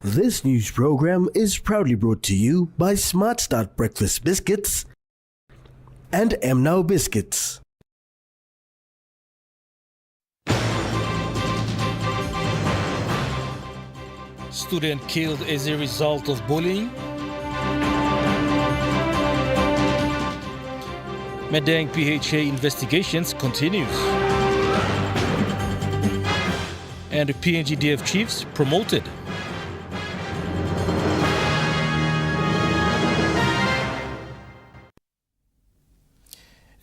This news program is proudly brought to you by Smart Start Breakfast Biscuits and Now Biscuits. Student killed as a result of bullying. Madang PHA investigations continues. And PNGDF chiefs promoted.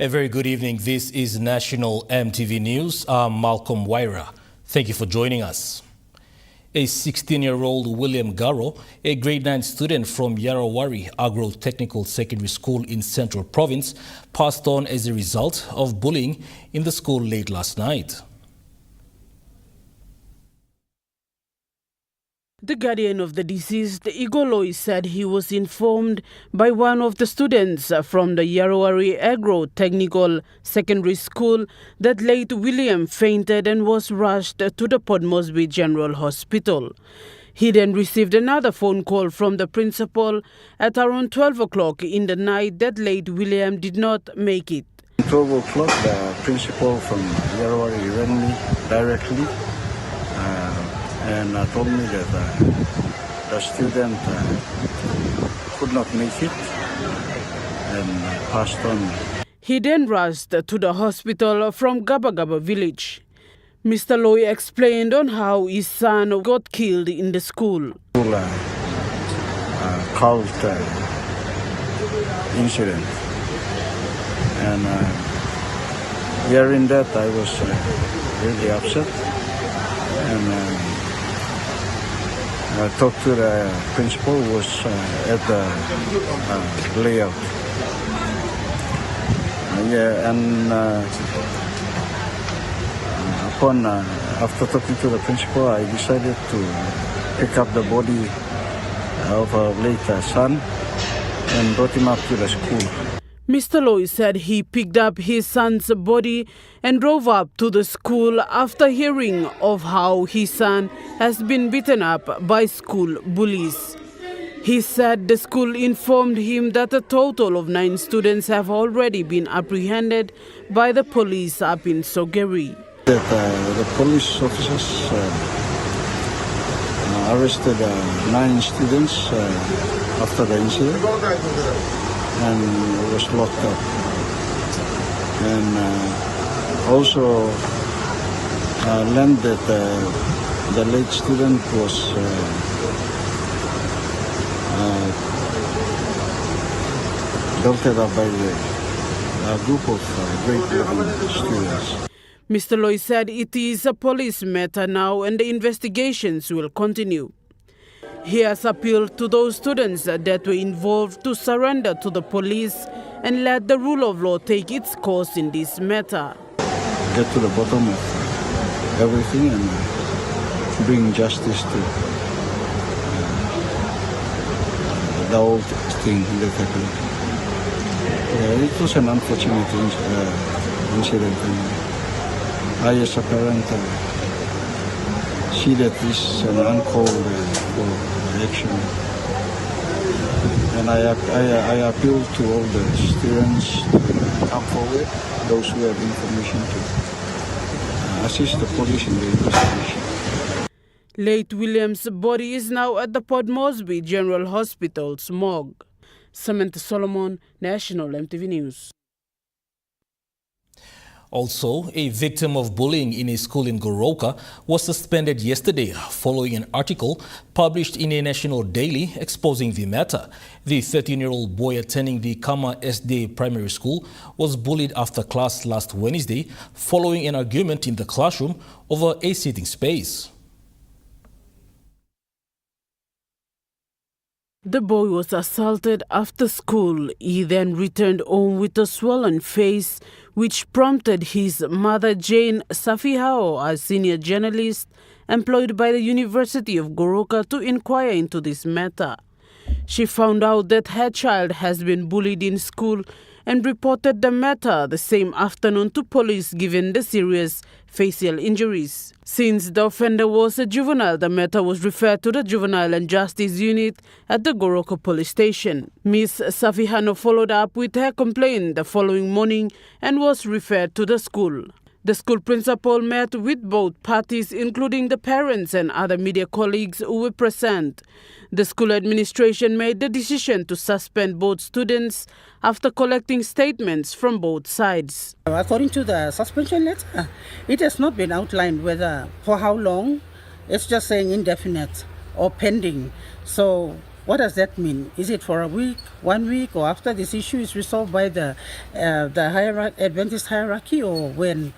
A very good evening. This is National EMTV News. I'm Malcolm Waira. Thank you for joining us. A 16-year-old William Garo, a grade 9 student from Yarawari Agro-Technical Secondary School in Central Province, passed on as a result of bullying in the school late last night. The guardian of the deceased, Igoloi, said he was informed by one of the students from the Yarawari Agro-Technical Secondary School that late William fainted and was rushed to the Port Moresby General Hospital. He then received another phone call from the principal at around 12 o'clock in the night that late William did not make it. 12 o'clock, the principal from Yarawari rang me directly and told me that the student could not make it and passed on. He then rushed to the hospital from Gabagaba village. Mr. Loy explained on how his son got killed in the school. Cult incident, and hearing that I was really upset, and I talked to the principal who was at the layout. After talking to the principal, I decided to pick up the body of our late son and brought him up to the school. Mr. Loy said he picked up his son's body and drove up to the school after hearing of how his son has been beaten up by school bullies. He said the school informed him that a total of 9 students have already been apprehended by the police up in Sogeri. The police officers arrested 9 students after the incident and was locked up. And also learned that the late student was belted up by a group of grade 11 students. Mr. Loy said it is a police matter now and the investigations will continue. He has appealed to those students that were involved to surrender to the police and let the rule of law take its course in this matter. Get to the bottom of everything and bring justice to the whole thing that happened. It was an unfortunate incident. I, as a parent, see that this is an uncalled for action. And I appeal to all the students to come forward, those who have information to assist the police in the investigation. Late William's body is now at the Port Moresby General Hospital's morgue. Samantha Solomon, National EMTV News. Also, a victim of bullying in a school in Goroka was suspended yesterday following an article published in a national daily exposing the matter. The 13-year-old boy attending the Kama SD primary school was bullied after class last Wednesday following an argument in the classroom over a seating space. The boy was assaulted after school. He then returned home with a swollen face, which prompted his mother, Jane Safihao, a senior journalist employed by the University of Goroka, to inquire into this matter. She found out that her child has been bullied in school and reported the matter the same afternoon to police given the serious facial injuries. Since the offender was a juvenile, the matter was referred to the Juvenile and Justice Unit at the Goroka police station. Ms. Safihano followed up with her complaint the following morning and was referred to the school. The school principal met with both parties, including the parents and other media colleagues who were present. The school administration made the decision to suspend both students after collecting statements from both sides. According to the suspension letter, it has not been outlined whether for how long. It's just saying indefinite or pending. So what does that mean? Is it for a week, 1 week, or after this issue is resolved by the Adventist hierarchy, or when?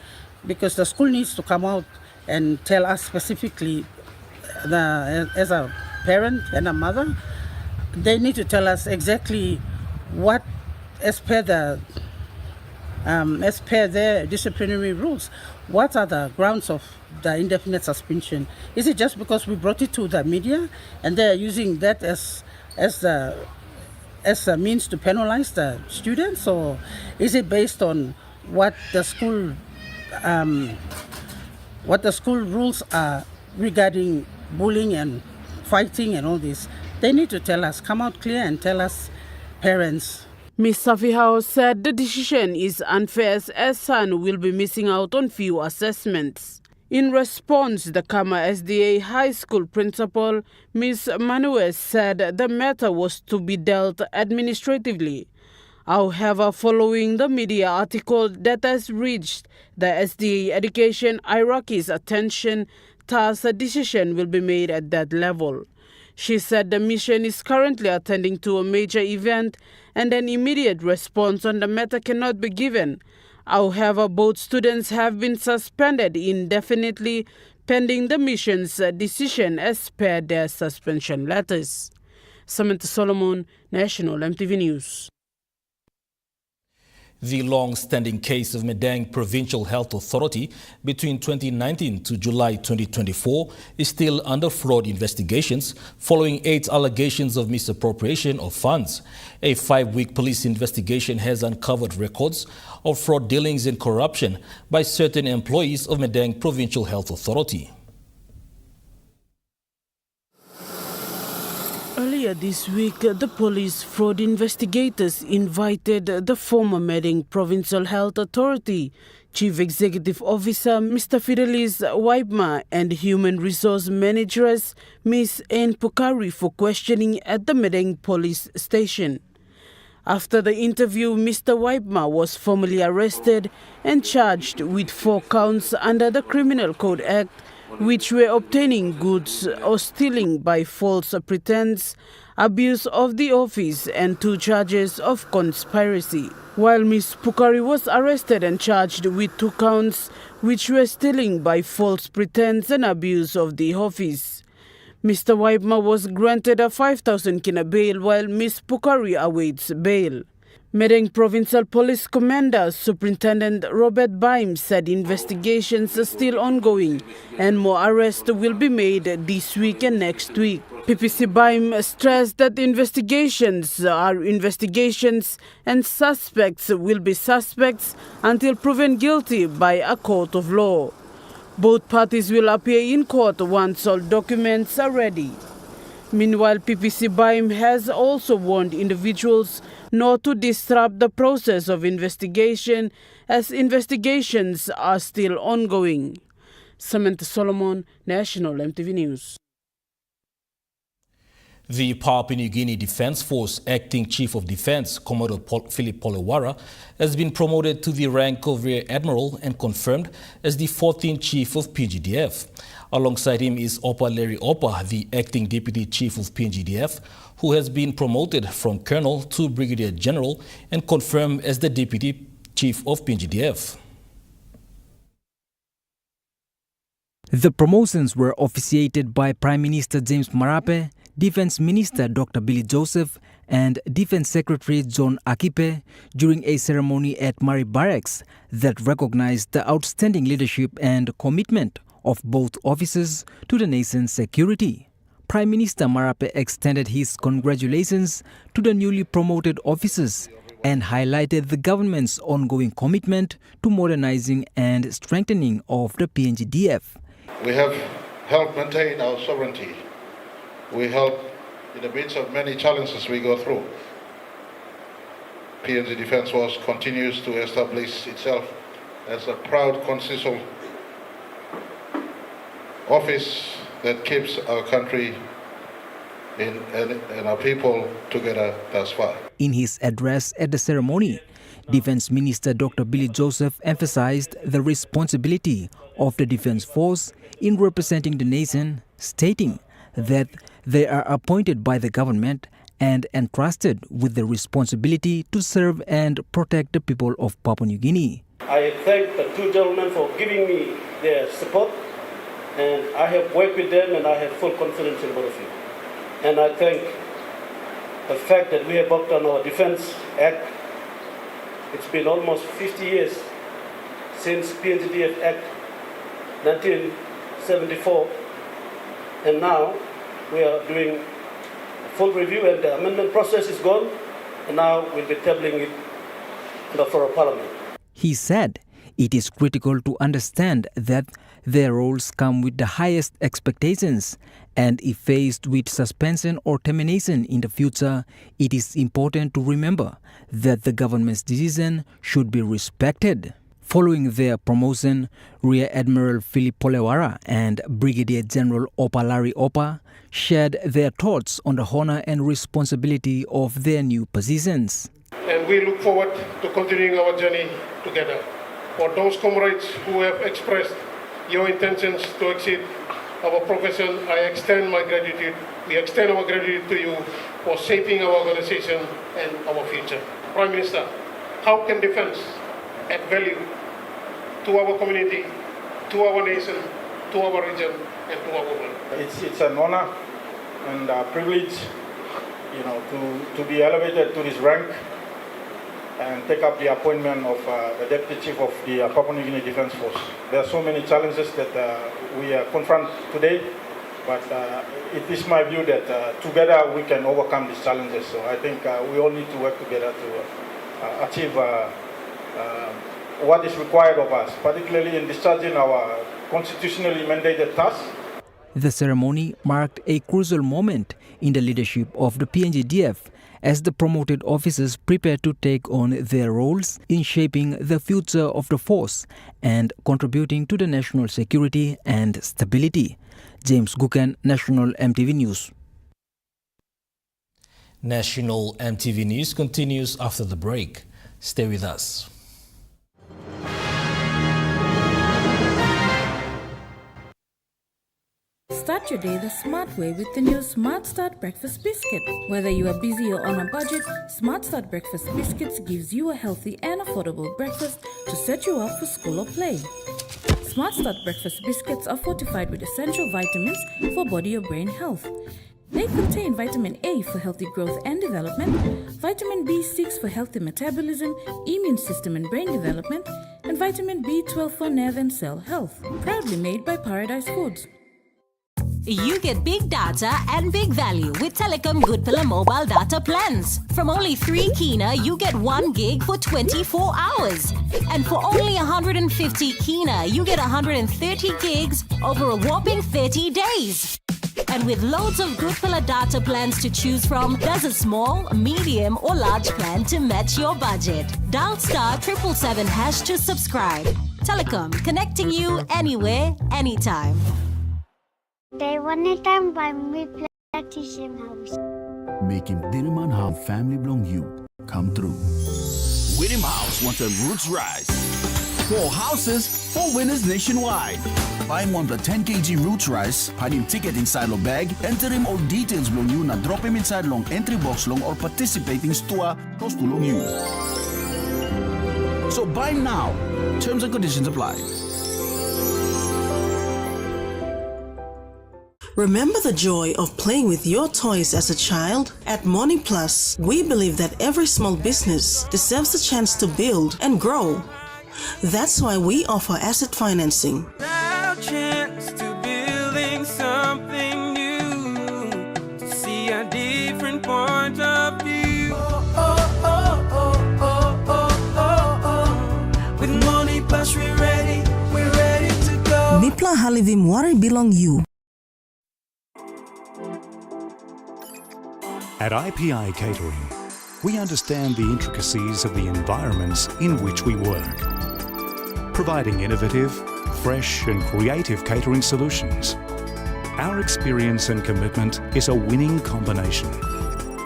Because the school needs to come out and tell us specifically, as a parent and a mother, they need to tell us exactly what, as per their disciplinary rules, what are the grounds of the indefinite suspension? Is it just because we brought it to the media and they're using that as a means to penalize the students, or is it based on what the school rules are regarding bullying and fighting and all this? They need to tell us, come out clear and tell us, parents. Ms. Safihao said the decision is unfair as her son will be missing out on few assessments. In response, the Kama SDA High School principal, Ms. Manuel, said the matter was to be dealt administratively. However, following the media article that has reached the SDA education hierarchy's attention, thus a decision will be made at that level. She said the mission is currently attending to a major event and an immediate response on the matter cannot be given. However, both students have been suspended indefinitely pending the mission's decision as per their suspension letters. Samantha Solomon, National EMTV News. The long-standing case of Madang Provincial Health Authority between 2019 to July 2024 is still under fraud investigations following 8 allegations of misappropriation of funds. A 5-week police investigation has uncovered records of fraud dealings and corruption by certain employees of Madang Provincial Health Authority. Earlier this week, the police fraud investigators invited the former Madang Provincial Health Authority Chief Executive Officer Mr. Fidelis Waibma and Human Resource Manageress Ms. Anne Pukari for questioning at the Madang Police Station. After the interview, Mr. Waibma was formally arrested and charged with 4 counts under the Criminal Code Act, which were obtaining goods or stealing by false pretense, abuse of the office, and 2 charges of conspiracy. While Ms. Pukari was arrested and charged with 2 counts, which were stealing by false pretense and abuse of the office. Mr. Waibma was granted a 5,000 kina bail while Ms. Pukari awaits bail. Madang Provincial Police Commander Superintendent Robert Baim said investigations are still ongoing and more arrests will be made this week and next week. PPC Baim stressed that investigations are investigations and suspects will be suspects until proven guilty by a court of law. Both parties will appear in court once all documents are ready. Meanwhile, PPC Baim has also warned individuals not to disrupt the process of investigation as investigations are still ongoing. Samantha Solomon, National EMTV News. The Papua New Guinea Defence Force Acting Chief of Defence, Commodore Philip Polewara, has been promoted to the rank of Rear Admiral and confirmed as the 14th Chief of PNGDF. Alongside him is Opa Larry Opa, the Acting Deputy Chief of PNGDF, who has been promoted from Colonel to Brigadier General and confirmed as the Deputy Chief of PNGDF. The promotions were officiated by Prime Minister James Marape, Defense Minister Dr. Billy Joseph and Defense Secretary John Akipe during a ceremony at Murray Barracks that recognized the outstanding leadership and commitment of both officers to the nation's security. Prime Minister Marape extended his congratulations to the newly promoted officers and highlighted the government's ongoing commitment to modernizing and strengthening of the PNGDF. We have helped maintain our sovereignty. We help in the midst of many challenges we go through. PNG Defence Force continues to establish itself as a proud constitutional office that keeps our country and our people together thus far. In his address at the ceremony, Defense Minister Dr. Billy Joseph emphasized the responsibility of the Defense Force in representing the nation, stating that they are appointed by the government and entrusted with the responsibility to serve and protect the people of Papua New Guinea. I thank the two gentlemen for giving me their support, and I have worked with them and I have full confidence in both of you. And I thank the fact that we have worked on our Defense Act. It's been almost 50 years since PNGDF Act 1974, and now we are doing a full review and the amendment process is gone, and now we'll be tabling it for a parliament. He said it is critical to understand that their roles come with the highest expectations, and if faced with suspension or termination in the future, it is important to remember that the government's decision should be respected. Following their promotion, Rear Admiral Philip Polewara and Brigadier General Opa Larry Opa shared their thoughts on the honor and responsibility of their new positions. And we look forward to continuing our journey together. For those comrades who have expressed your intentions to exceed our profession, I extend my gratitude. We extend our gratitude to you for shaping our organization and our future. Prime Minister, how can defense add value to our community, to our nation, to our region, and to our world? It's an honor and a privilege, to be elevated to this rank and take up the appointment of the Deputy Chief of the Papua New Guinea Defence Force. There are so many challenges that we confront today, but it is my view that together we can overcome these challenges. So I think we all need to work together to achieve what is required of us, particularly in discharging our constitutionally mandated tasks. The ceremony marked a crucial moment in the leadership of the PNGDF as the promoted officers prepare to take on their roles in shaping the future of the force and contributing to the national security and stability. James Guken, National EMTV News. National EMTV News continues after the break. Stay with us. Start your day the smart way with the new Smart Start Breakfast Biscuit. Whether you are busy or on a budget, Smart Start Breakfast Biscuits gives you a healthy and affordable breakfast to set you up for school or play. Smart Start Breakfast Biscuits are fortified with essential vitamins for body or brain health. They contain vitamin A for healthy growth and development, vitamin B6 for healthy metabolism, immune system and brain development, and vitamin B12 for nerve and cell health. Proudly made by Paradise Foods. You get big data and big value with Telecom Good Pillar mobile data plans. From only 3 kina, you get 1 gig for 24 hours. And for only 150 kina, you get 130 gigs over a whopping 30 days. And with loads of Good Pillar data plans to choose from, there's a small, medium or large plan to match your budget. Dial *777# to subscribe. Telecom, connecting you anywhere, anytime. They one time by me Platinum House. Making Dinaman House family belong you come through. Winning House wants a roots rise. 4 houses, 4 winners nationwide. Buy him on the 10 kg roots rice, hide him ticket inside long bag, enter him all details belong you, na drop him inside long entry box long or participating stua close to long you. So buy now. Terms and conditions apply. Remember the joy of playing with your toys as a child? At Morning Plus, we believe that every small business deserves a chance to build and grow. That's why we offer asset financing. Now chance to building something new, to see a different point of view. Oh, oh, oh, oh, Palimwari belong you. At IPI Catering, we understand the intricacies of the environments in which we work, providing innovative, fresh and creative catering solutions. Our experience and commitment is a winning combination,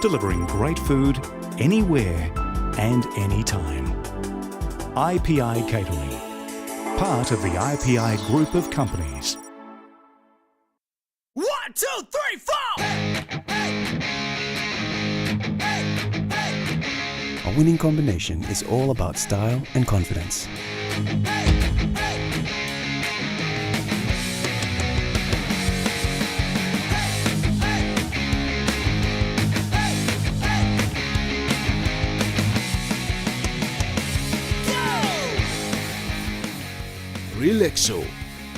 delivering great food anywhere and anytime. IPI Catering, part of the IPI group of companies. 1, 2, 3, 4! A winning combination is all about style and confidence. Relaxo,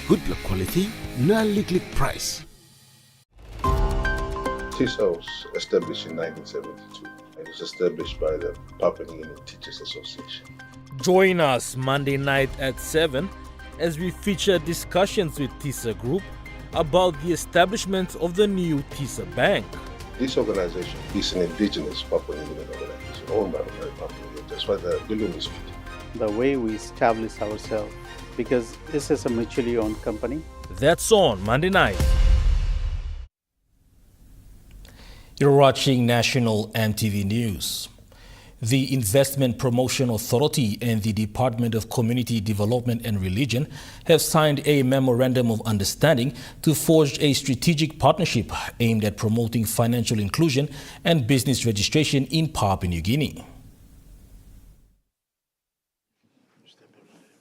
good block quality, non-liquid price. TISA was established in 1972. It was established by the Papua New Guinea Teachers Association. Join us Monday night at 7 as we feature discussions with TISA Group about the establishment of the new TISA Bank. This organization is an indigenous Papua New Guinea organization owned by Papua New Guinea. That's why the balloon is fitting. The way we establish ourselves, because this is a mutually owned company. That's on Monday night. You're watching National EMTV News. The Investment Promotion Authority and the Department of Community Development and Religion have signed a memorandum of understanding to forge a strategic partnership aimed at promoting financial inclusion and business registration in Papua New Guinea.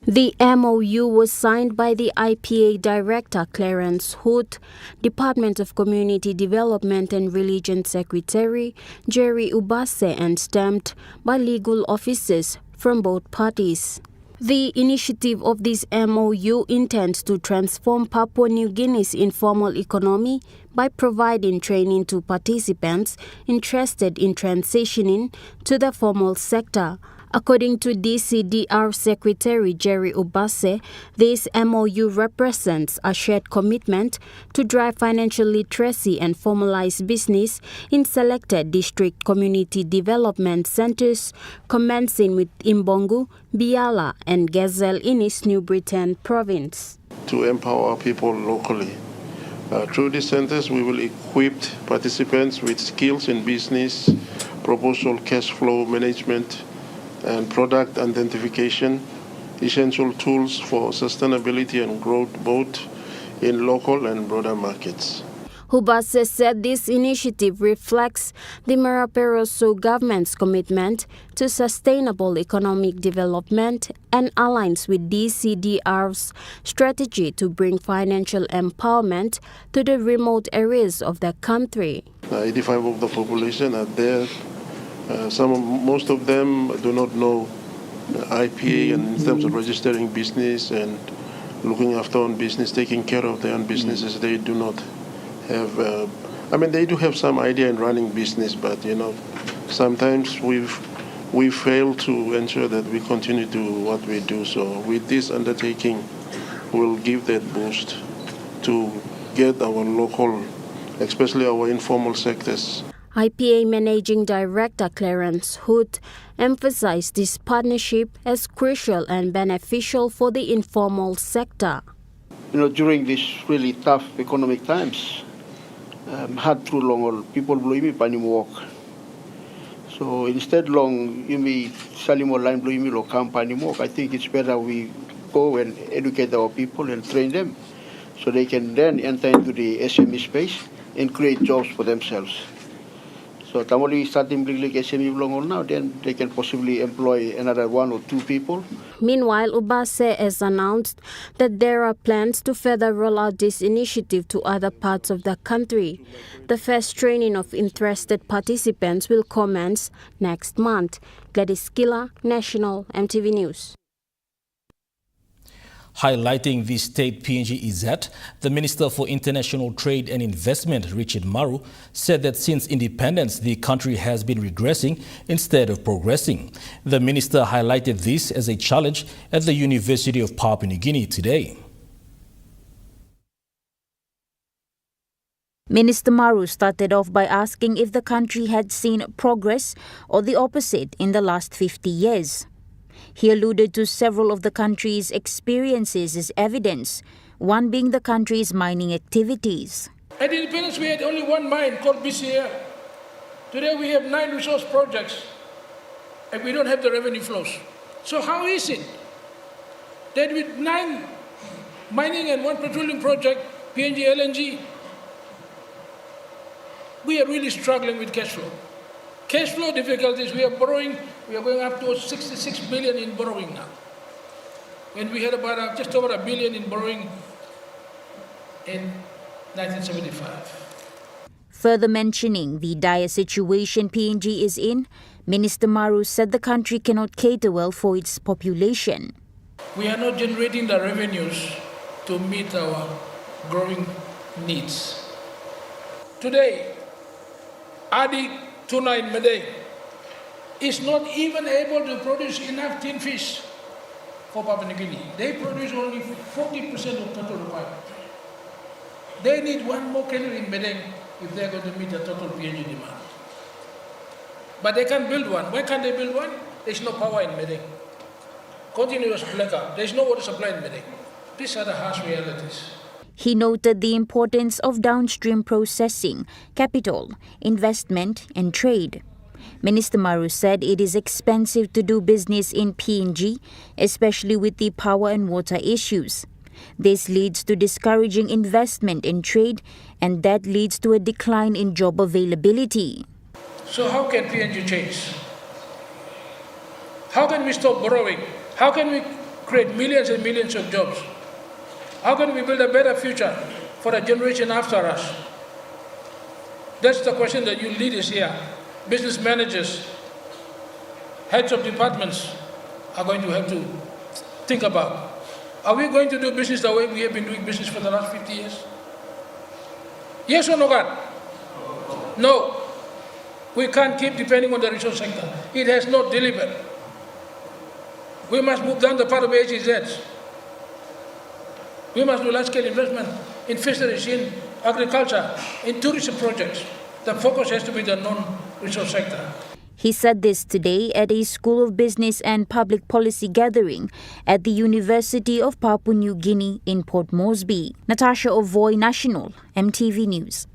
The MOU was signed by the IPA Director Clarence Hood, Department of Community Development and Religion Secretary Jerry Ubase, and stamped by legal officers from both parties. The initiative of this MOU intends to transform Papua New Guinea's informal economy by providing training to participants interested in transitioning to the formal sector. According to DCDR Secretary Jerry Ubase, this MOU represents a shared commitment to drive financial literacy and formalize business in selected district community development centers, commencing with Imbongu, Biala, and Gazelle in East New Britain province. To empower people locally. Through these centers, we will equip participants with skills in business, proposal, cash flow management, and product identification, essential tools for sustainability and growth both in local and broader markets. Hubase said this initiative reflects the Maraperoso government's commitment to sustainable economic development and aligns with DCDR's strategy to bring financial empowerment to the remote areas of the country. 85% of the population are there. Most of them do not know IPA and in terms of registering business and looking after own business, taking care of their own businesses. They do not have, they do have some idea in running business, but sometimes we fail to ensure that we continue to do what we do. So with this undertaking, we'll give that boost to get our local, especially our informal sectors. IPA Managing Director Clarence Hood emphasized this partnership as crucial and beneficial for the informal sector. During these really tough economic times, hard through long, people blow me panim walk. So instead long, you may salim line blow me lo camp panim walk. I think it's better we go and educate our people and train them so they can then enter into the SME space and create jobs for themselves. So Tamoli starting big like SME long now, then they can possibly employ another 1 or 2 people. Meanwhile, Ubase has announced that there are plans to further roll out this initiative to other parts of the country. The first training of interested participants will commence next month. Gladys Killer, National EMTV News. Highlighting the state PNG Izzat, the Minister for International Trade and Investment, Richard Maru, said that since independence, the country has been regressing instead of progressing. The minister highlighted this as a challenge at the University of Papua New Guinea today. Minister Maru started off by asking if the country had seen progress or the opposite in the last 50 years. He alluded to several of the country's experiences as evidence, one being the country's mining activities. At independence, we had only one mine called BCA. Today, we have 9 resource projects, and we don't have the revenue flows. So how is it that with 9 mining and 1 petroleum project, PNG, LNG, we are really struggling with cash flow? Cash flow difficulties, we are borrowing, we are going up to 66 billion in borrowing now. When we had about just over $1 billion in borrowing in 1975. Further mentioning the dire situation PNG is in, Minister Maru said the country cannot cater well for its population. We are not generating the revenues to meet our growing needs. Today, Adi Tuna in Madang is not even able to produce enough tin fish for Papua New Guinea. They produce only 40% of total requirement. They need 1 more cannery in Madang if they're going to meet the total PNG demand. But they can't build one. Why can't they build one? There's no power in Madang. Continuous blackout. There's no water supply in Madang. These are the harsh realities. He noted the importance of downstream processing, capital, investment and trade. Minister Maru said it is expensive to do business in PNG, especially with the power and water issues. This leads to discouraging investment in trade, and that leads to a decline in job availability. So how can PNG change? How can we stop borrowing? How can we create millions and millions of jobs? How can we build a better future for the generation after us? That's the question that you leaders here, business managers, heads of departments are going to have to think about. Are we going to do business the way we have been doing business for the last 50 years? Yes or no, God? No. We can't keep depending on the resource sector. It has not delivered. We must move down the path of HEZs. We must do large-scale investment in fisheries, in agriculture, in tourism projects. The focus has to be the non-resource sector. He said this today at a School of Business and Public Policy gathering at the University of Papua New Guinea in Port Moresby. Natasha Ovoy, National, EMTV News.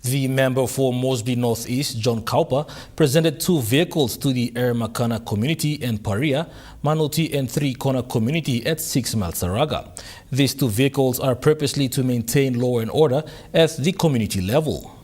The member for Moresby North East, John Kaupa, presented 2 vehicles to the Makana community and Paria, Manoti and 3 Kona community at 6 Mile Saraga. These 2 vehicles are purposely to maintain law and order at the community level.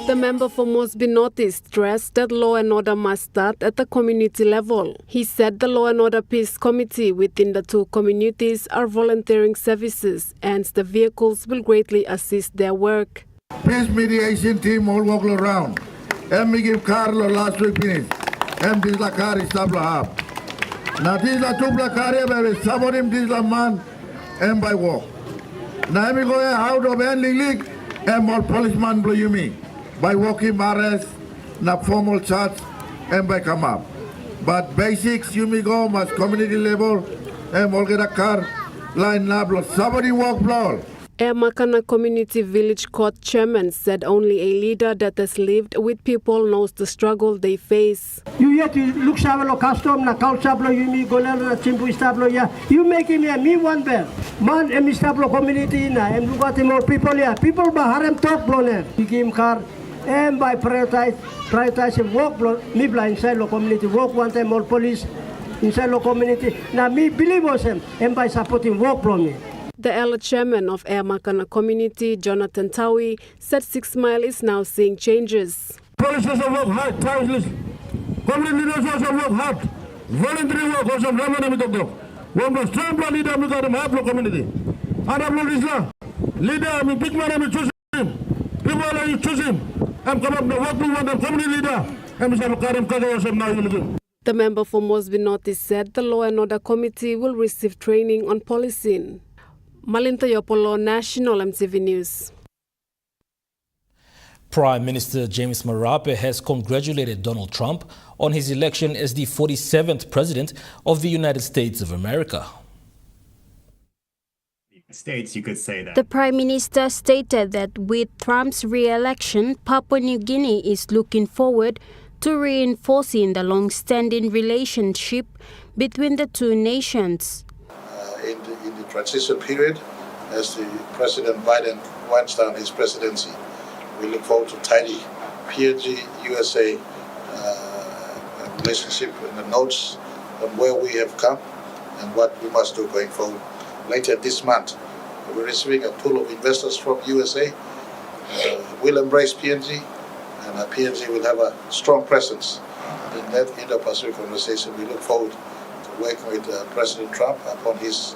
The member for Moresby North East stressed that law and order must start at the community level. He said the Law and Order Peace Committee within the 2 communities are volunteering services, and the vehicles will greatly assist their work. Peace mediation team all walk around. And we give Carlo last week finish. And this la car is tabla up. Now this la tubla car here, saborim this la man and by walk. Now we go out of ending league and more policeman blow you me. By walking arrest, na formal charge, and by come up. But basics, you may go, must community level, and all get a car, line up, somebody walk blow. Makana Community Village Court Chairman said only a leader that has lived with people knows the struggle they face. You yet look sablo custom na culture you me go na chimpu stablo ya. You making me one bell. Man em stablo community na em look at more people ya. People baharem talk bloner. You give car. And by prioritize work, me blind inside the community, work one time more police inside the community. Now me believe them and by supporting work from me. The elder chairman of Makana Community, Jonathan Tawi, said 6 Mile is now seeing changes. Police also work hard, tireless. Community leaders also work hard. Voluntary work also never with the one was strong leader with the Mablo community. Arab leader, I mean, big man, I choose him. People are you choose him. The member for Moresby North East said the Law and Order Committee will receive training on policing. Malinta Yopolo, National EMTV News. Prime Minister James Marape has congratulated Donald Trump on his election as the 47th President of the United States of America. States, you could say that. The Prime Minister stated that with Trump's re-election, Papua New Guinea is looking forward to reinforcing the long-standing relationship between the two nations. In the transition period, as the President Biden winds down his presidency, we look forward to tidy PNG-USA relationship and the notes on where we have come and what we must do going forward. Later this month, we're receiving a pool of investors from USA. We'll embrace PNG, and PNG will have a strong presence in that Indo-Pacific conversation. We look forward to working with President Trump upon his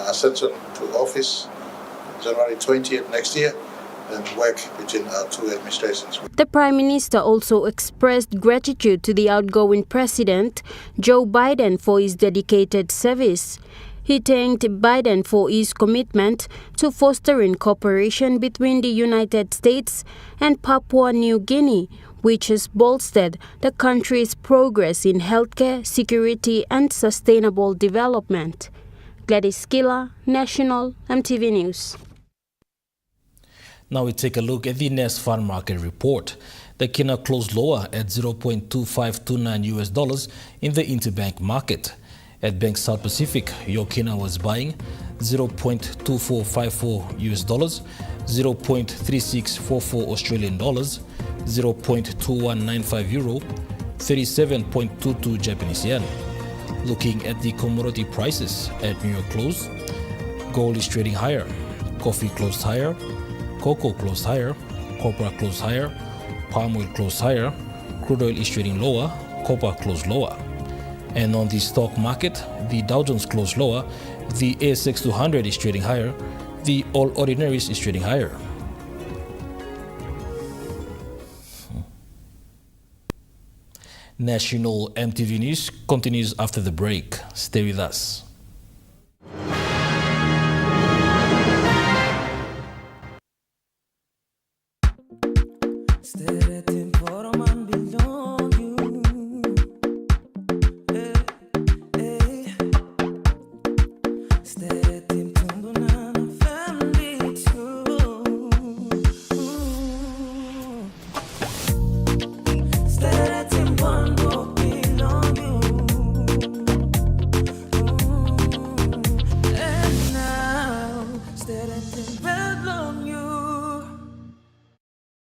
ascension to office January 20th next year, and work between our two administrations. The Prime Minister also expressed gratitude to the outgoing President, Joe Biden, for his dedicated service. He thanked Biden for his commitment to fostering cooperation between the United States and Papua New Guinea, which has bolstered the country's progress in healthcare, security, and sustainable development. Gladys Killer, National EMTV News. Now we take a look at the next farm market report. The kina closed lower at $0.2529 in the interbank market. At Bank South Pacific, your kina was buying $0.2454, $0.3644 Australian dollars, 0.2195 euro, 37.22 Japanese yen. Looking at the commodity prices at New York close, gold is trading higher, coffee closed higher, cocoa closed higher, copra closed higher, palm oil closed higher, crude oil is trading lower, copper closed lower. And on the stock market, the Dow Jones closed lower, the ASX 200 is trading higher, the All Ordinaries is trading higher. National EMTV News continues after the break. Stay with us.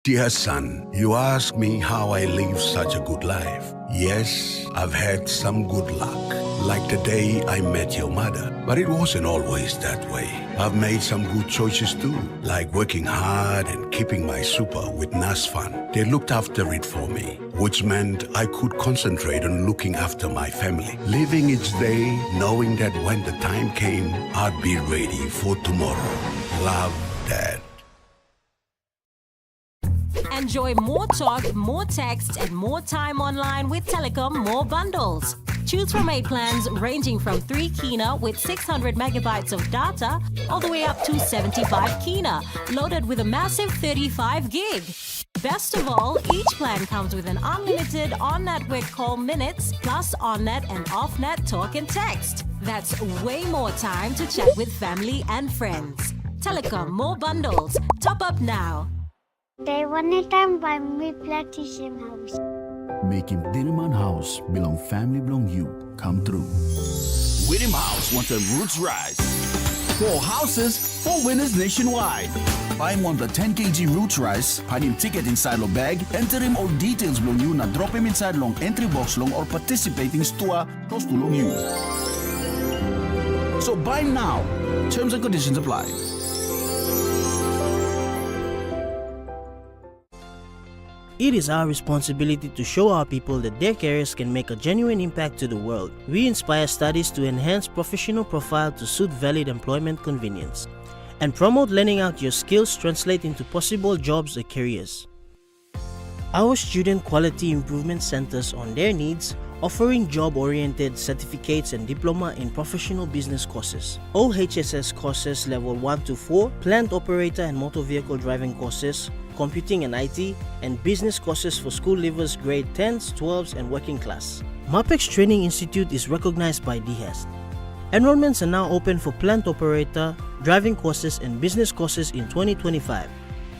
Dear son, you ask me how I live such a good life. Yes, I've had some good luck, like the day I met your mother. But it wasn't always that way. I've made some good choices too, like working hard and keeping my super with NASFAN. They looked after it for me, which meant I could concentrate on looking after my family. Living each day, knowing that when the time came, I'd be ready for tomorrow. Love, Dad. Enjoy more talk, more text, and more time online with Telecom More Bundles. Choose from 8 plans ranging from 3 kina with 600 megabytes of data all the way up to 75 kina, loaded with a massive 35 gig. Best of all, each plan comes with an unlimited on-network call minutes plus on-net and off-net talk and text. That's way more time to chat with family and friends. Telecom More Bundles. Top up now. They one time by me plantation house. Making Diliman House belong family belong you come through. Winning House wants a roots rise. 4 houses, 4 winners nationwide. Buy him on the 10 kg roots rice, find him ticket inside lo bag, enter him all details belong you, na drop him inside long entry box long or participating store close to long you. So buy now. Terms and conditions apply. It is our responsibility to show our people that their careers can make a genuine impact to the world. We inspire studies to enhance professional profile to suit valid employment convenience, and promote learning out your skills translate into possible jobs or careers. Our student quality improvement centers on their needs, offering job-oriented certificates and diploma in professional business courses, OHSS courses level 1 to 4, plant operator and motor vehicle driving courses, computing and IT, and business courses for school leavers grade 10s, 12s, and working class. MAPEX Training Institute is recognized by DHEST. Enrollments are now open for plant operator, driving courses and business courses in 2025.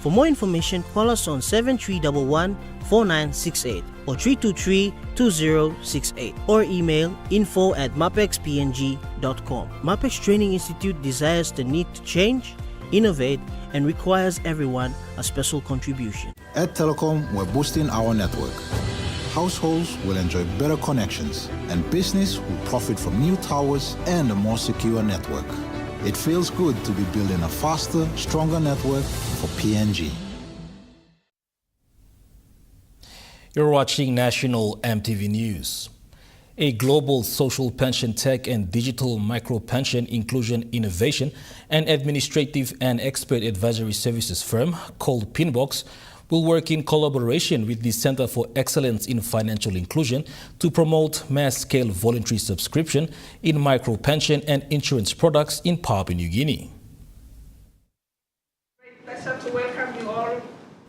For more information, call us on 7311-4968 or 323-2068 or email info@mapexpng.com. MAPEX Training Institute desires the need to change, innovate, and requires everyone a special contribution. At Telecom, we're boosting our network. Households will enjoy better connections, and business will profit from new towers and a more secure network. It feels good to be building a faster, stronger network for PNG. You're watching National MTV News. A global social pension tech and digital micro pension inclusion innovation and administrative and expert advisory services firm called Pinbox will work in collaboration with the Center for Excellence in Financial Inclusion to promote mass-scale voluntary subscription in micro-pension and insurance products in Papua New Guinea. Pleasure to welcome you all.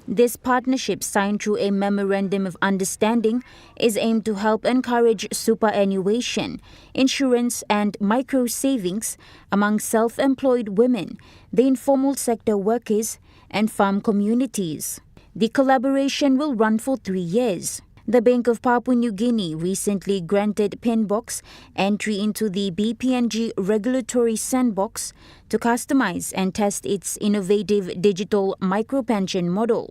This partnership, signed through a memorandum of understanding, is aimed to help encourage superannuation, insurance and micro-savings among self-employed women, the informal sector workers and farm communities. The collaboration will run for 3 years. The Bank of Papua New Guinea recently granted Pinbox entry into the BPNG regulatory sandbox to customize and test its innovative digital micropension model.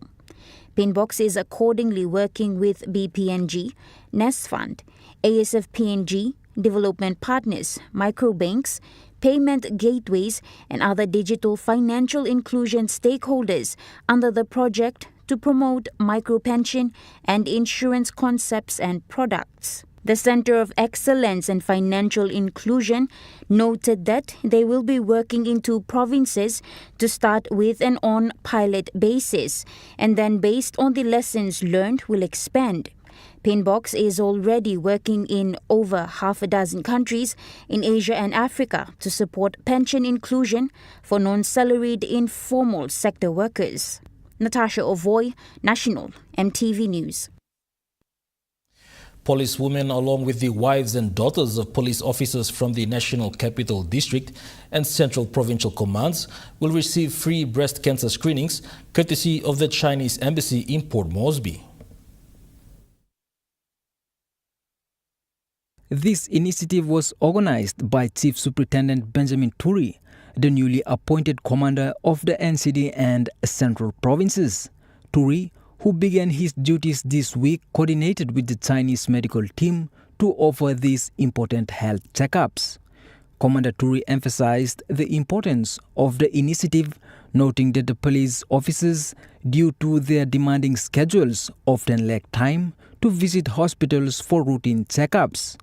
Pinbox is accordingly working with BPNG, NESFund, ASF-PNG, development partners, microbanks, payment gateways, and other digital financial inclusion stakeholders under the project to promote micropension and insurance concepts and products. The Center of Excellence and Financial Inclusion noted that they will be working in 2 provinces to start with an on-pilot basis, and then based on the lessons learned will expand. Pinbox is already working in over half a dozen countries in Asia and Africa to support pension inclusion for non-salaried informal sector workers. Natasha Ovoy, National MTV News. Policewomen, along with the wives and daughters of police officers from the National Capital District and Central Provincial Commands, will receive free breast cancer screenings courtesy of the Chinese Embassy in Port Moresby. This initiative was organized by Chief Superintendent Benjamin Turi, the newly appointed commander of the NCD and Central Provinces. Turi, who began his duties this week, coordinated with the Chinese medical team to offer these important health checkups. Commander Turi emphasized the importance of the initiative, noting that the police officers, due to their demanding schedules, often lack time to visit hospitals for routine checkups.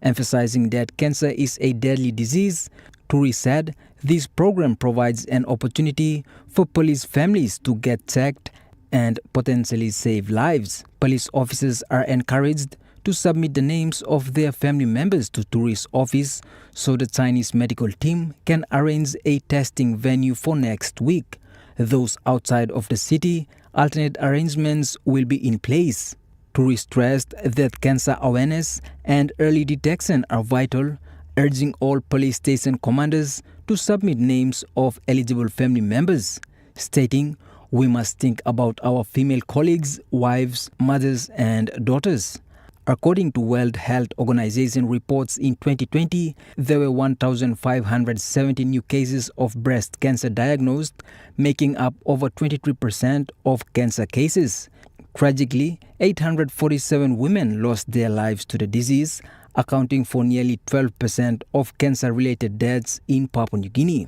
Emphasizing that cancer is a deadly disease, Turi said this program provides an opportunity for police families to get checked and potentially save lives. Police officers are encouraged to submit the names of their family members to Turi's office so the Chinese medical team can arrange a testing venue for next week. Those outside of the city, alternate arrangements will be in place. Turi stressed that cancer awareness and early detection are vital, urging all police station commanders to submit names of eligible family members, stating, "We must think about our female colleagues, wives, mothers and daughters." According to World Health Organization reports in 2020, there were 1,570 new cases of breast cancer diagnosed, making up over 23% of cancer cases. Tragically, 847 women lost their lives to the disease, accounting for nearly 12% of cancer-related deaths in Papua New Guinea.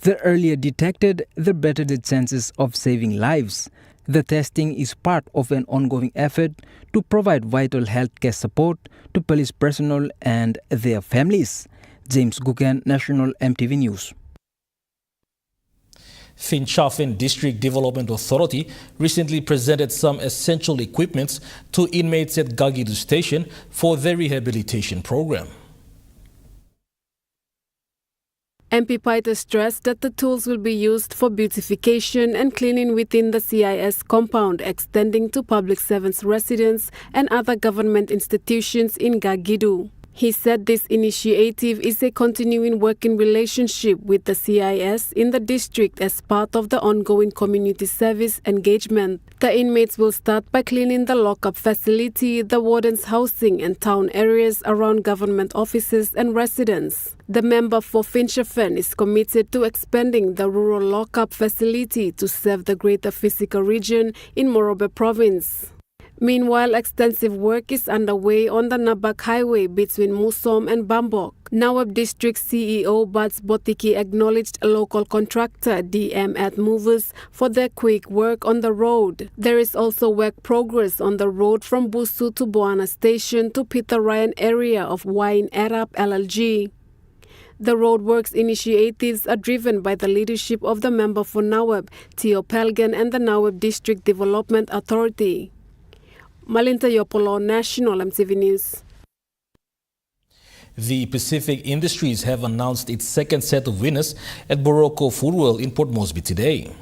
The earlier detected, the better the chances of saving lives. The testing is part of an ongoing effort to provide vital healthcare support to police personnel and their families. James Guken, National MTV News. Finchafen District Development Authority recently presented some essential equipments to inmates at Gagidu Station for their rehabilitation program. MP Paita stressed that the tools will be used for beautification and cleaning within the CIS compound, extending to public servants' residents and other government institutions in Gagidu. He said this initiative is a continuing working relationship with the CIS in the district as part of the ongoing community service engagement. The inmates will start by cleaning the lockup facility, the warden's housing and town areas around government offices and residents. The member for Finschhafen is committed to expanding the rural lockup facility to serve the greater physical region in Morobe province. Meanwhile, extensive work is underway on the Nabak Highway between Musom and Bambok. Nawab District CEO Bats Botiki acknowledged a local contractor, DM at Movers, for their quick work on the road. There is also work progress on the road from Busu to Boana Station to Peter Ryan area of Wine Arab LLG. The roadworks initiatives are driven by the leadership of the member for Nawab, Theo Pelgan, and the Nawab District Development Authority. Malinta Yopolo, National EMTV News. The Pacific Industries have announced its second set of winners at Goroka Food World in Port Moresby today.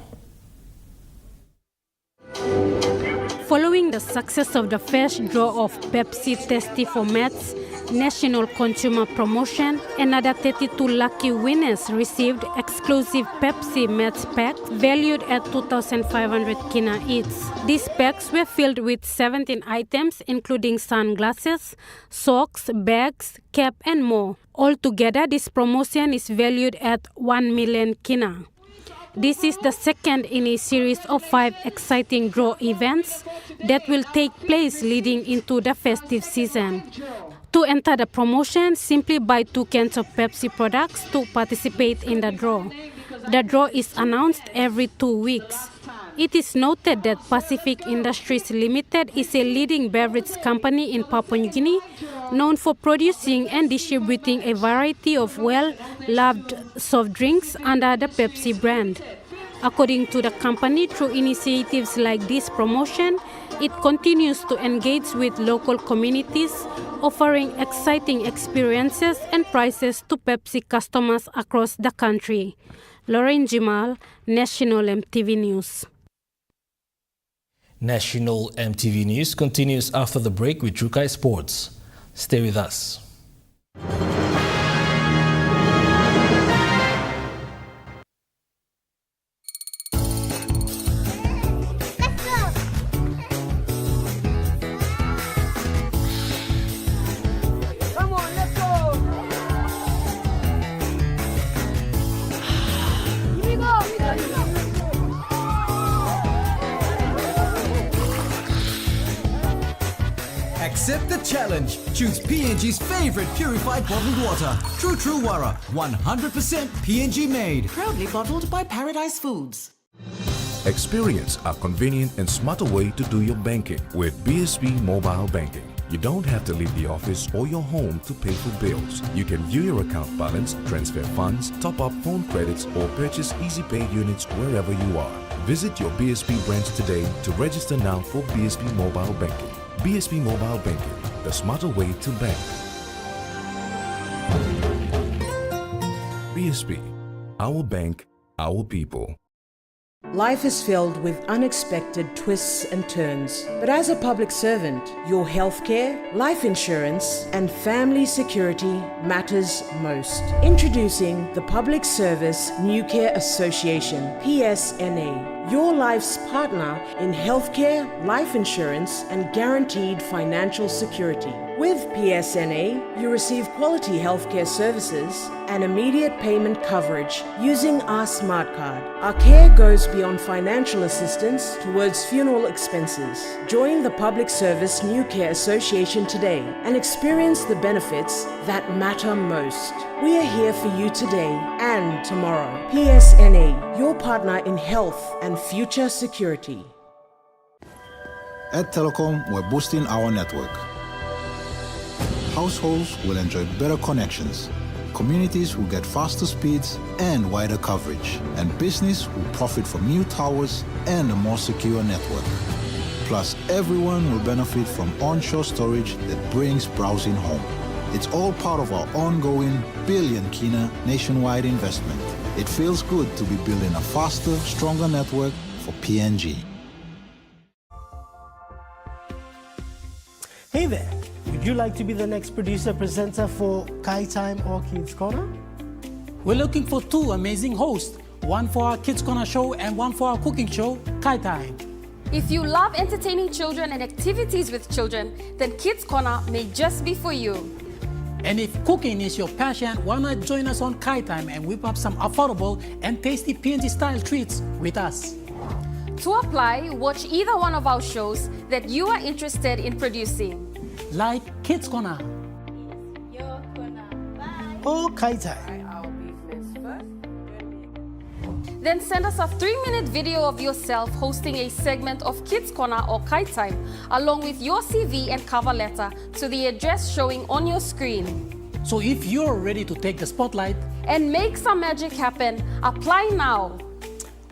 Following the success of the first draw of Pepsi Tasty for Mats National Consumer Promotion, another 32 lucky winners received exclusive Pepsi Mats packs valued at 2,500 kina each. These packs were filled with 17 items including sunglasses, socks, bags, cap and more. Altogether, this promotion is valued at 1 million kina. This is the second in a series of 5 exciting draw events that will take place leading into the festive season. To enter the promotion, simply buy 2 cans of Pepsi products to participate in the draw. The draw is announced every 2 weeks. It is noted that Pacific Industries Limited is a leading beverage company in Papua New Guinea, known for producing and distributing a variety of well-loved soft drinks under the Pepsi brand. According to the company, through initiatives like this promotion, it continues to engage with local communities, offering exciting experiences and prizes to Pepsi customers across the country. Lauren Jimal, National EMTV News. National EMTV News continues after the break with Rukai Sports. Stay with us. Accept the challenge. Choose PNG's favorite purified bottled water. True Wara, 100% PNG made. Proudly bottled by Paradise Foods. Experience a convenient and smarter way to do your banking with BSB Mobile Banking. You don't have to leave the office or your home to pay for bills. You can view your account balance, transfer funds, top up phone credits, or purchase Easy Pay units wherever you are. Visit your BSB branch today to register now for BSB Mobile Banking. BSB Mobile Banking, the smarter way to bank. BSB, our bank, our people. Life is filled with unexpected twists and turns. But as a public servant, your healthcare, life insurance, and family security matters most. Introducing the Public Service New Care Association, PSNA. Your life's partner in healthcare, life insurance, and guaranteed financial security. With PSNA, you receive quality healthcare services and immediate payment coverage using our smart card. Our care goes beyond financial assistance towards funeral expenses. Join the Public Service New Care Association today and experience the benefits that matter most. We are here for you today and tomorrow. PSNA, your partner in health and future security. At Telecom, we're boosting our network. Households will enjoy better connections. Communities will get faster speeds and wider coverage. And business will profit from new towers and a more secure network. Plus, everyone will benefit from onshore storage that brings browsing home. It's all part of our ongoing billion kina nationwide investment. It feels good to be building a faster, stronger network for PNG. Hey there! Would you like to be the next producer presenter for Kai Time or Kids Corner? We're looking for 2 amazing hosts, one for our Kids Corner show and one for our cooking show, Kai Time. If you love entertaining children and activities with children, then Kids Corner may just be for you. And if cooking is your passion, why not join us on Kai Time and whip up some affordable and tasty PNG style treats with us? To apply, watch either one of our shows that you are interested in producing. Like Kids Corner. Your Corner. Bye. Or Kai Time. Then send us a 3-minute video of yourself hosting a segment of Kids Corner or Kai Time, along with your CV and cover letter to the address showing on your screen. So if you're ready to take the spotlight and make some magic happen, apply now.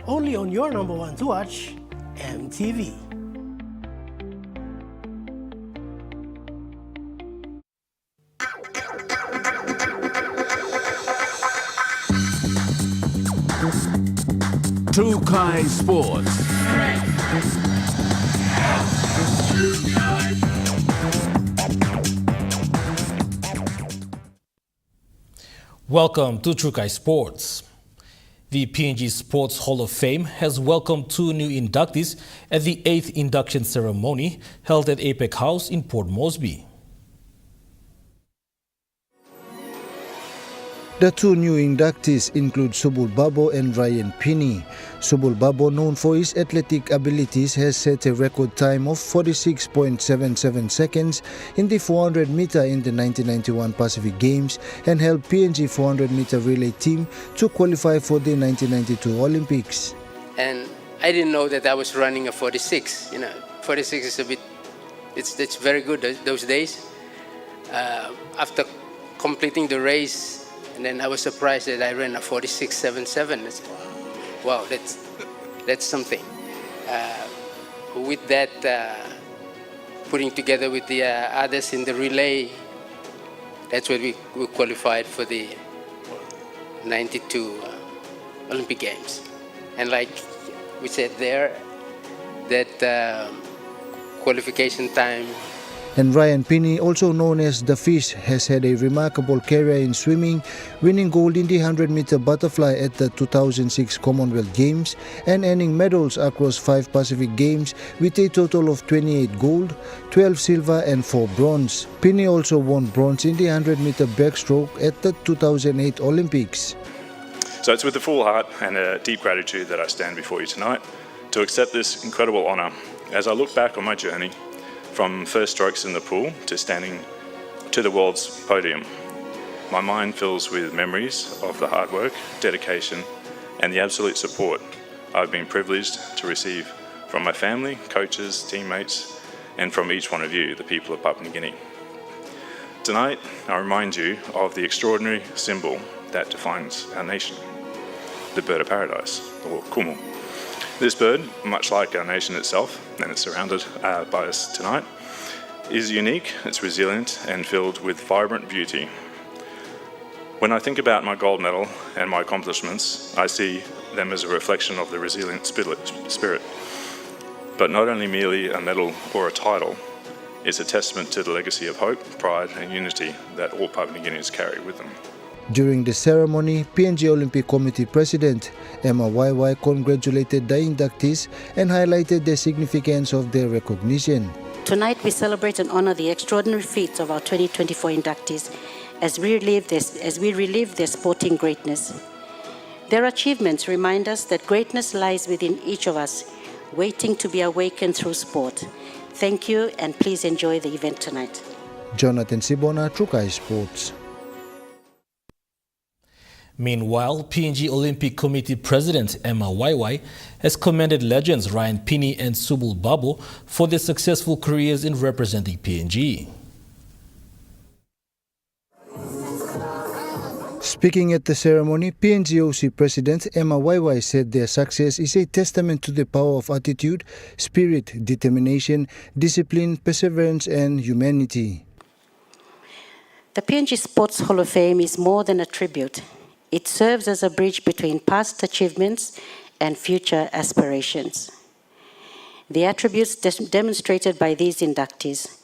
Only on your number 1 to watch, EMTV. Trukai Sports. Welcome to Trukai Sports. The PNG Sports Hall of Fame has welcomed 2 new inductees at the 8th induction ceremony held at APEC House in Port Moresby. The 2 new inductees include Subul Babo and Ryan Pinney. Subul Babo, known for his athletic abilities, has set a record time of 46.77 seconds in the 400 meter in the 1991 Pacific Games and helped PNG 400 meter relay team to qualify for the 1992 Olympics. And I didn't know that I was running a 46. 46 is a bit, it's very good those days. After completing the race, and then I was surprised that I ran a 46.77. Wow, that's something. With that, putting together with the others in the relay, that's when we qualified for the 92 Olympic Games. And like we said there, that qualification time. And Ryan Pinney, also known as The Fish, has had a remarkable career in swimming, winning gold in the 100-meter butterfly at the 2006 Commonwealth Games and earning medals across 5 Pacific Games with a total of 28 gold, 12 silver and 4 bronze. Pinney also won bronze in the 100-meter backstroke at the 2008 Olympics. So it's with a full heart and a deep gratitude that I stand before you tonight to accept this incredible honour as I look back on my journey from first strokes in the pool to standing to the world's podium. My mind fills with memories of the hard work, dedication, and the absolute support I've been privileged to receive from my family, coaches, teammates, and from each one of you, the people of Papua New Guinea. Tonight, I remind you of the extraordinary symbol that defines our nation, the bird of paradise, or kumu. This bird, much like our nation itself, and it's surrounded by us tonight, is unique, it's resilient, and filled with vibrant beauty. When I think about my gold medal and my accomplishments, I see them as a reflection of the resilient spirit. But not only merely a medal or a title, it's a testament to the legacy of hope, pride, and unity that all Papua New Guineans carry with them. During the ceremony, PNG Olympic Committee President Emma YY congratulated the inductees and highlighted the significance of their recognition. Tonight we celebrate and honor the extraordinary feats of our 2024 inductees as we relive their sporting greatness. Their achievements remind us that greatness lies within each of us, waiting to be awakened through sport. Thank you, and please enjoy the event tonight. Jonathan Sibona, Trukai Sports. Meanwhile, PNG Olympic Committee President Emma YY has commended legends Ryan Pinney and Subul Babo for their successful careers in representing PNG. Speaking at the ceremony, PNGOC President Emma YY said their success is a testament to the power of attitude, spirit, determination, discipline, perseverance and humanity. The PNG Sports Hall of Fame is more than a tribute. It serves as a bridge between past achievements and future aspirations. The attributes demonstrated by these inductees,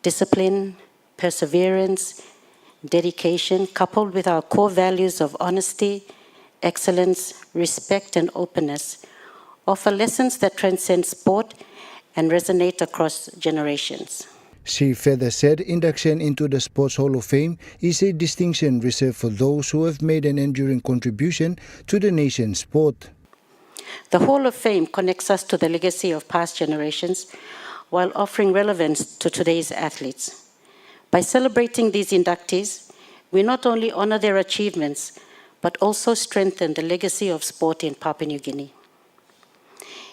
discipline, perseverance, dedication, coupled with our core values of honesty, excellence, respect, and openness, offer lessons that transcend sport and resonate across generations. She further said induction into the Sports Hall of Fame is a distinction reserved for those who have made an enduring contribution to the nation's sport. The Hall of Fame connects us to the legacy of past generations while offering relevance to today's athletes. By celebrating these inductees, we not only honor their achievements, but also strengthen the legacy of sport in Papua New Guinea.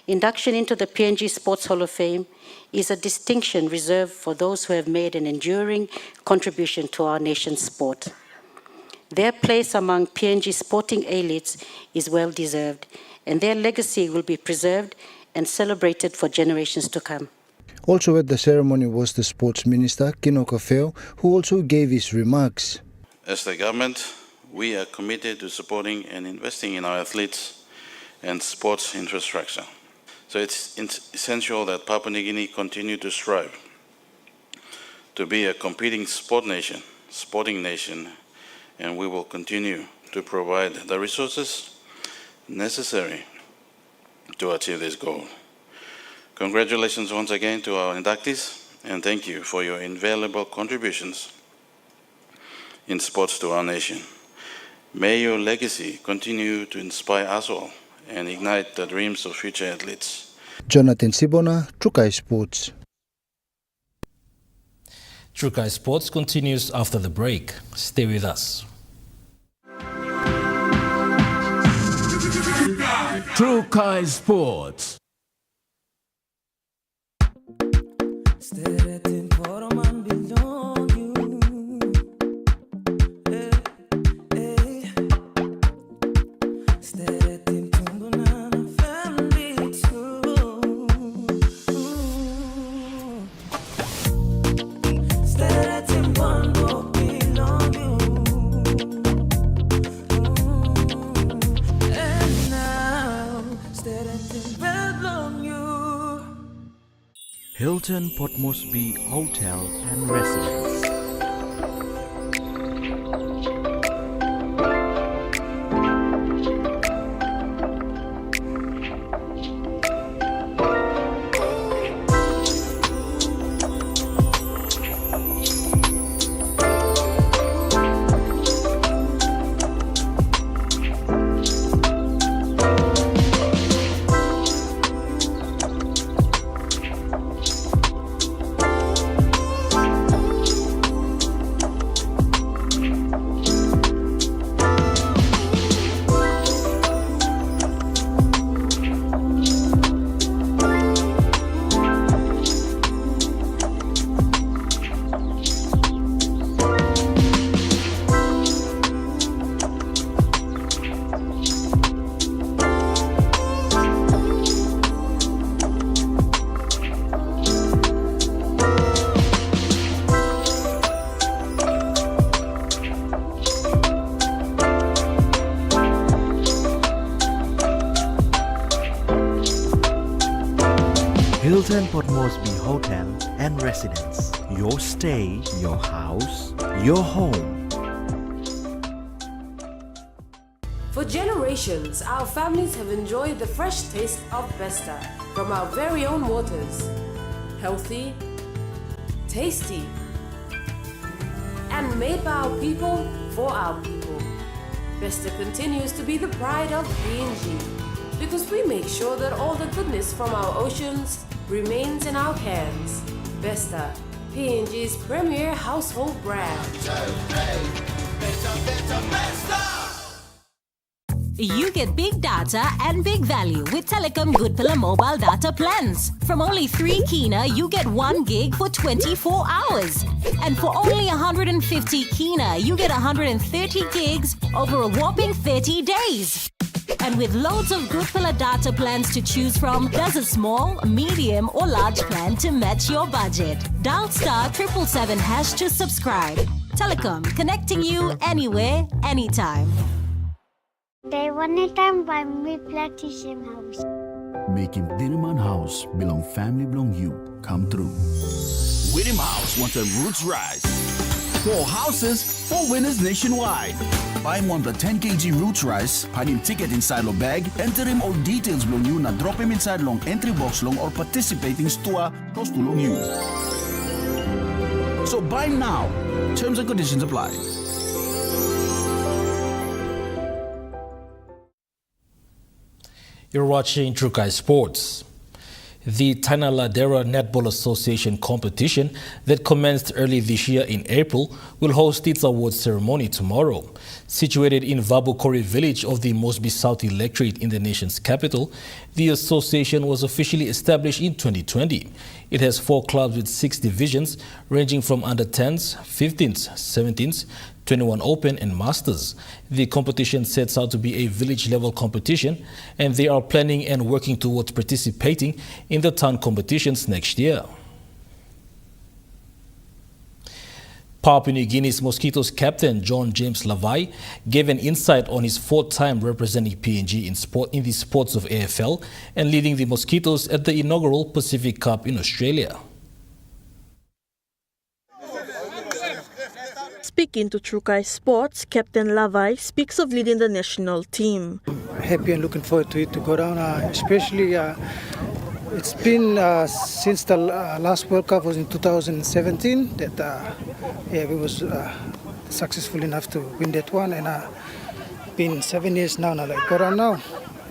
Induction into the PNG Sports Hall of Fame is a distinction reserved for those who have made an enduring contribution to our nation's sport. Their place among PNG sporting elites is well deserved, and their legacy will be preserved and celebrated for generations to come. Also at the ceremony was the Sports Minister, Goroka, who also gave his remarks. As the government, we are committed to supporting and investing in our athletes and sports infrastructure. So it's essential that Papua New Guinea continue to strive to be a competing sporting nation, and we will continue to provide the resources necessary to achieve this goal. Congratulations once again to our inductees, and thank you for your invaluable contributions in sports to our nation. May your legacy continue to inspire us all and ignite the dreams of future athletes. Jonathan Sibona, Trukai Sports. Trukai Sports continues after the break. Stay with us. Trukai Sports. Hilton Port Moresby Hotel and Residence. Hilton Port Moresby Hotel and Residence. Your stay, your house, your home. For generations, our families have enjoyed the fresh taste of Vesta from our very own waters. Healthy, tasty, and made by our people for our people. Vesta continues to be the pride of PNG because we make sure that all the goodness from our oceans remains in our hands. Vesta, PNG's premier household brand. You get big data and big value with Telecom Good Pillar mobile data plans. From only 3 kina, you get 1 gig for 24 hours. And for only 150 kina, you get 130 gigs over a whopping 30 days. And with loads of Good Pillar data plans to choose from, there's a small, medium or large plan to match your budget. Dial *777# to subscribe. Telecom, connecting you anywhere, anytime. They one time by me Platinum House. Making Dinaman House belong family belong you come through. Whittam House wants a roots rise. 4 houses, 4 winners nationwide. Buy him on the 10 kg roots rice, find him ticket inside your bag, enter him all details long you, na drop him inside long entry box long or participating store close to long you. So buy now. Terms and conditions apply. You're watching Trukai Sports. The Tainaladera Netball Association competition that commenced early this year in April will host its awards ceremony tomorrow. Situated in Vabukori village of the Mosby South Electorate in the nation's capital, the association was officially established in 2020. It has 4 clubs with 6 divisions ranging from under 10s, 15s, 17s, 21 Open and Masters. The competition sets out to be a village-level competition, and they are planning and working towards participating in the town competitions next year. Papua New Guinea's Mosquitoes captain John James Lavai gave an insight on his 4th time representing PNG in the sports of AFL and leading the Mosquitoes at the inaugural Pacific Cup in Australia. Speaking to Trukai Sports, Captain Lavai speaks of leading the national team. Happy and looking forward to it to go down, especially it's been since the last World Cup was in 2017 that we was successful enough to win that one, and been 7 years now go down now,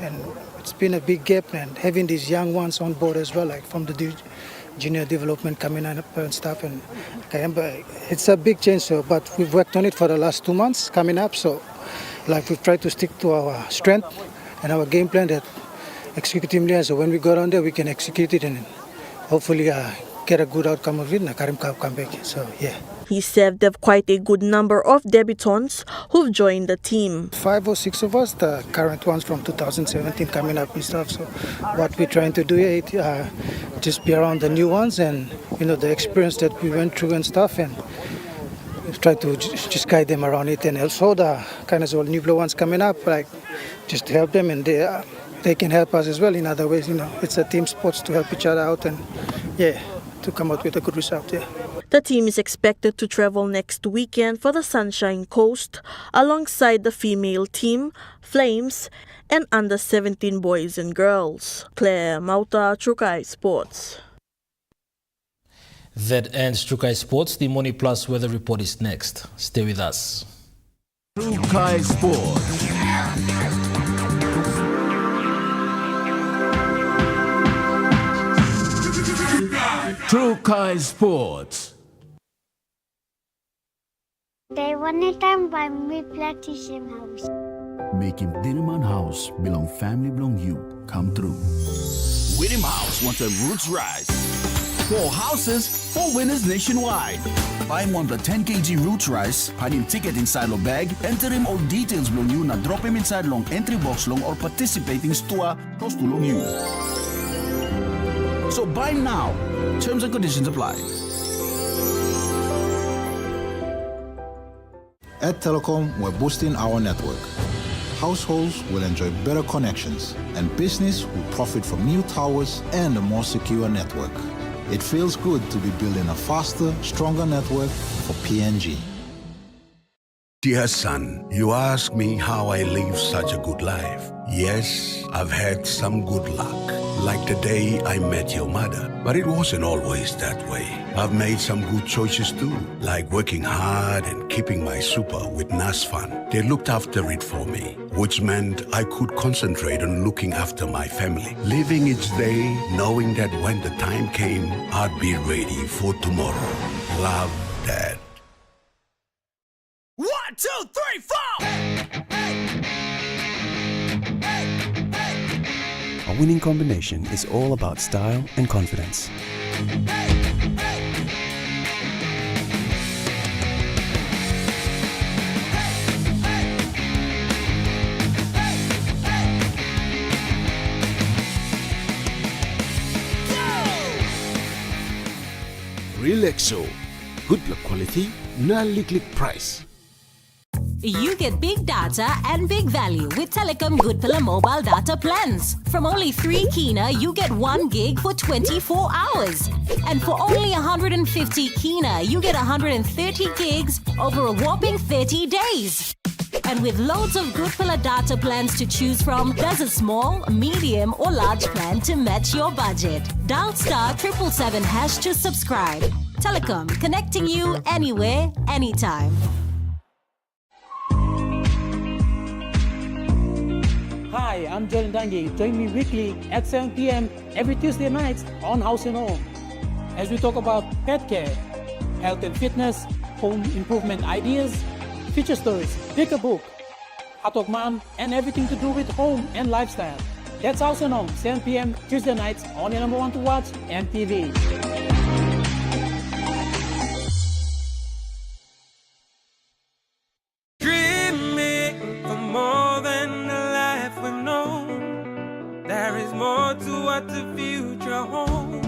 and it's been a big gap, and having these young ones on board as well, like from the junior development coming up and stuff, and it's a big change. So, but we've worked on it for the last 2 months coming up. So, we've tried to stick to our strength and our game plan that executively. So when we go down there, we can execute it and hopefully get a good outcome of it. And Karim Cup come back. So yeah. He said they have quite a good number of debutants who've joined the team. 5 or 6 of us, the current ones from 2017 coming up and stuff. So what we're trying to do is just be around the new ones and the experience that we went through and stuff, and try to just guide them around it, and also the kind of new blue ones coming up, just to help them, and they can help us as well in other ways. It's a team sports to help each other out, and to come out with a good result. The team is expected to travel next weekend for the Sunshine Coast alongside the female team, Flames, and under 17 boys and girls. Claire Mauta, Trukai Sports. That ends Trukai Sports. The Money Plus weather report is next. Stay with us. Trukai Sports. Trukai Sports. They one time by me platinum house. Making Dinaman House belong family belong you come true. William House wants a roots rise. 4 houses, 4 winners nationwide. Buy him on the 10 kg roots rice, find him ticket inside your bag, enter him all details belong you, na drop him inside long entry box long or participating store close to long you. So buy now. Terms and conditions apply. At Telecom, we're boosting our network. Households will enjoy better connections, and business will profit from new towers and a more secure network. It feels good to be building a faster, stronger network for PNG. Dear son, you ask me how I live such a good life. Yes, I've had some good luck, like the day I met your mother. But it wasn't always that way. I've made some good choices too, like working hard and keeping my super with NASFAN. They looked after it for me, which meant I could concentrate on looking after my family. Living each day, knowing that when the time came, I'd be ready for tomorrow. Love, Dad. 1, 2, 3, 4! A winning combination is all about style and confidence. Relaxo, good luck quality, na liklik price. You get big data and big value with Telecom Good Pillar mobile data plans. From only 3 kina, you get 1 gig for 24 hours. And for only 150 kina, you get 130 gigs over a whopping 30 days. And with loads of Good Pillar data plans to choose from, there's a small, medium or large plan to match your budget. Dial *777# to subscribe. Telecom, connecting you anywhere, anytime. Hi, I'm John Dangi. Join me weekly at 7 p.m. every Tuesday nights on House and Home as we talk about pet care, health and fitness, home improvement ideas, feature stories, pick a book, Hatok Mom, and everything to do with home and lifestyle. That's House and Home, 7 p.m. Tuesday nights on your number one to watch, EMTV. Dreaming for more than the life we've known. There is more to what the future holds.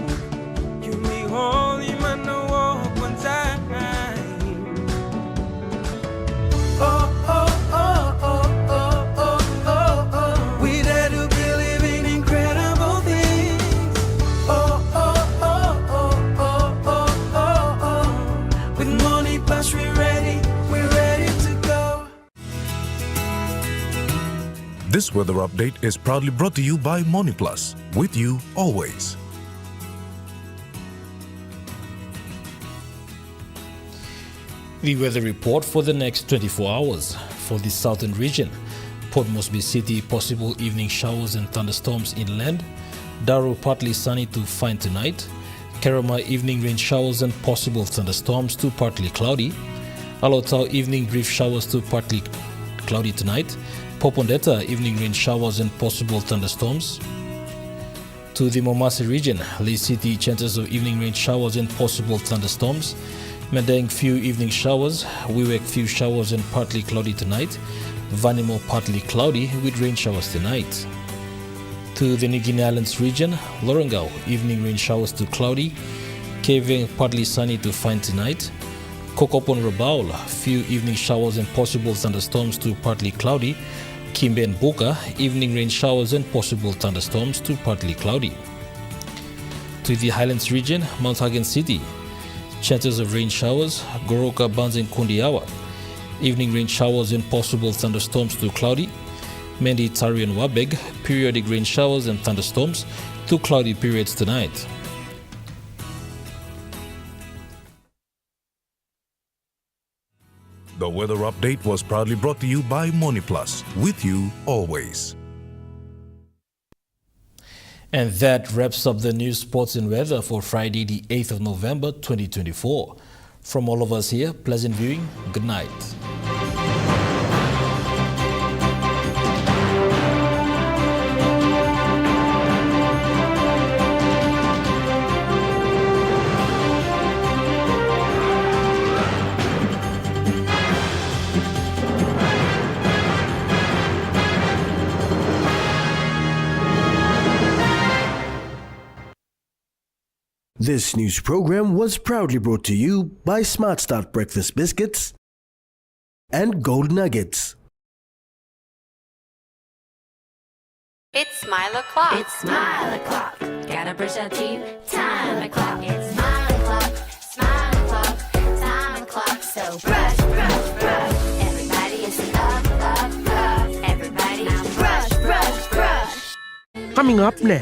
You may hold him and walk one time. Oh, oh, oh, oh, oh, oh, oh, oh. We dare to believe in incredible things. Oh, oh, oh, oh, oh, oh, oh, oh. With money plus we're ready to go. This weather update is proudly brought to you by MoneyPlus, with you always. The weather report for the next 24 hours for the southern region. Port Moresby City, possible evening showers and thunderstorms inland. Daru, partly sunny to fine tonight. Kerama, evening rain showers and possible thunderstorms to partly cloudy. Alotau, evening brief showers to partly cloudy tonight. Popondetta, evening rain showers and possible thunderstorms. To the Momasi region, Lee City, chances of evening rain showers and possible thunderstorms. Madang, few evening showers. Wewak, few showers and partly cloudy tonight. Vanimo, partly cloudy with rain showers tonight. To the New Guinea Islands region, Lorengau, evening rain showers to cloudy. Keveng, partly sunny to fine tonight. Kokopon Rabaul, few evening showers and possible thunderstorms to partly cloudy. Kimbe and Boka, evening rain showers and possible thunderstorms to partly cloudy. To the Highlands region, Mount Hagen City, chances of rain showers. Goroka, Bans and Kundiawa, evening rain showers and possible thunderstorms to cloudy. Mendi, Tari and Wabeg, periodic rain showers and thunderstorms to cloudy periods tonight. The weather update was proudly brought to you by MoneyPlus, with you always. And that wraps up the news, sports and weather for Friday, the 8th of November, 2024. From all of us here, pleasant viewing. Good night. This news program was proudly brought to you by Smart Start Breakfast Biscuits and Gold Nuggets. It's Smile O'Clock. It's Smile O'Clock. Gotta brush our teeth. Time o'clock. It's Smile O'Clock. Smile O'Clock. Time o'clock. So brush, brush, brush. Everybody is up, up, up. Everybody now brush, brush, brush. Coming up next.